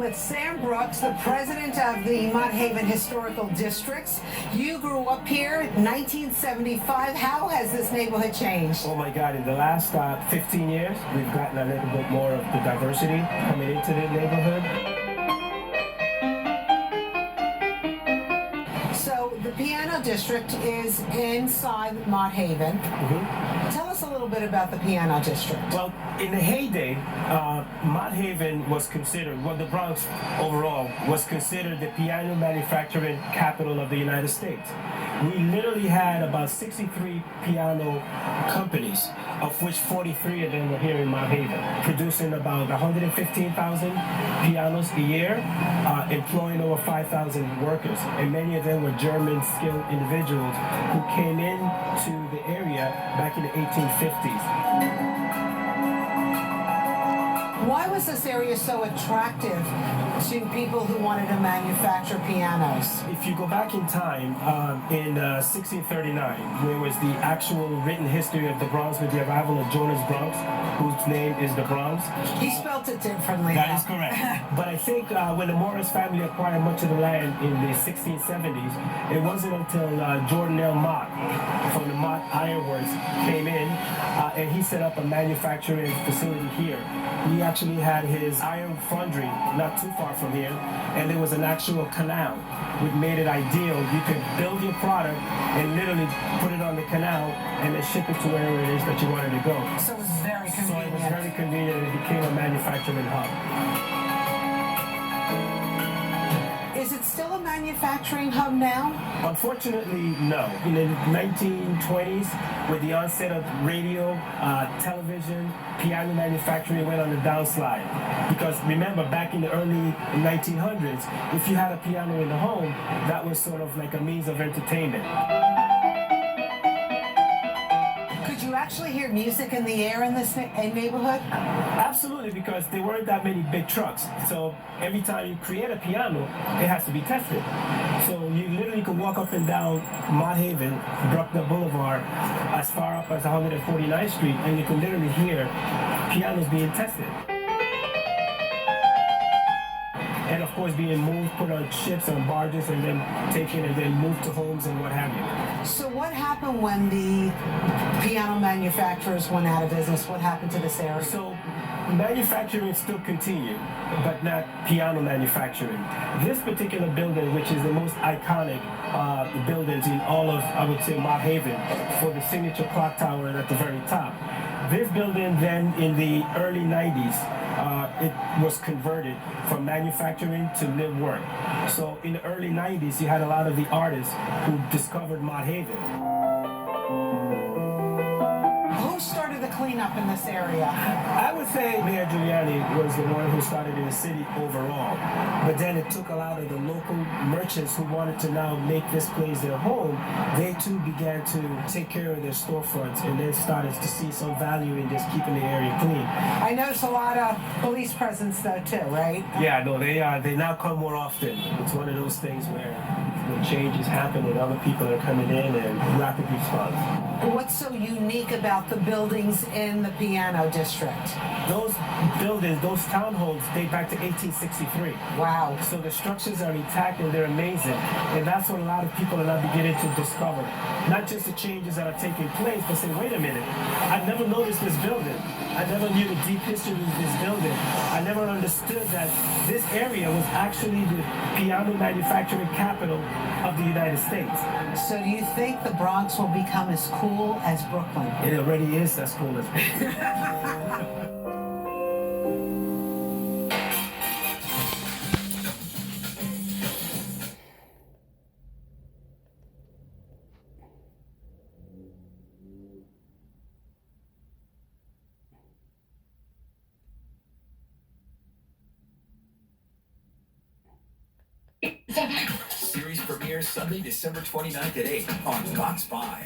with Sam Brooks, the president of the Mott Haven Historical Districts. You grew up here in 1975. How has this neighborhood changed? Oh my God, in the last 15 years, we've gotten a little bit more of the diversity coming into the neighborhood. So the Piano District is inside Mott Haven. Tell us a little bit about the Piano District. Well, in the heyday, Mott Haven was considered, well, the Bronx overall was considered the piano manufacturing capital of the United States. We literally had about 63 piano companies, of which 43 of them were here in Mott Haven, producing about 115,000 pianos a year, employing over 5,000 workers, and many of them were German skilled individuals who came into the area back in the 1850s. Why was this area so attractive to people who wanted to manufacture pianos? If you go back in time, in 1639, there was the actual written history of the Bronx with the arrival of Jonas Bronx, whose name is the Bronx. He spelt it differently. That is correct. But I think when the Morris family acquired much of the land in the 1670s, it wasn't until Jordan L. Mott from the Mott Iron Works came in and he set up a manufacturing facility here. He actually had his iron foundry not too far from here, and there was an actual canal, which made it ideal. You could build your product and literally put it on the canal and then ship it to wherever it is that you wanted to go. So it was very convenient. So it was very convenient, and it became a manufacturing hub. Is it still a manufacturing hub now? Unfortunately, no. In the 1920s, with the onset of radio, television, piano manufacturing went on the downslide. Because remember, back in the early 1900s, if you had a piano in the home, that was sort of like a means of entertainment. Could you actually hear music in the air in this neighborhood? Absolutely, because there weren't that many big trucks. So every time you create a piano, it has to be tested. So you literally could walk up and down Mott Haven, Bruckner Boulevard, as far up as 149th Street, and you can literally hear pianos being tested. And of course being moved, put on ships, on barges, and then taken and then moved to homes and what have you. So what happened when the piano manufacturers went out of business? What happened to this area? So manufacturing still continued, but not piano manufacturing. This particular building, which is the most iconic buildings in all of, I would say, Mott Haven, for the signature clock tower at the very top. This building then in the early 90s, it was converted from manufacturing to live work. So in the early 90s, you had a lot of the artists who discovered Mott Haven. Who started the cleanup in this area? I would say Mayor Giuliani was the one who started in the city overall. But then it took a lot of the local merchants who wanted to now make this place their home. They too began to take care of their storefronts and then started to see some value in just keeping the area clean. I noticed a lot of police presence though too, right? Yeah, no, they now come more often. It's one of those things where when changes happen and other people are coming in and rapid response. What's so unique about the buildings in the Piano District? Those buildings, those townhomes date back to 1863. Wow. So the structures are intact and they're amazing. And that's what a lot of people are now beginning to discover. Not just the changes that are taking place, but say, wait a minute, I've never noticed this building. I never knew the deep history of this building. I never understood that this area was actually the piano manufacturing capital of the United States. So do you think the Bronx will become as cool as Brooklyn? It already is as cool as Brooklyn. Series premieres Sunday, December 29th at 8 on Fox 5.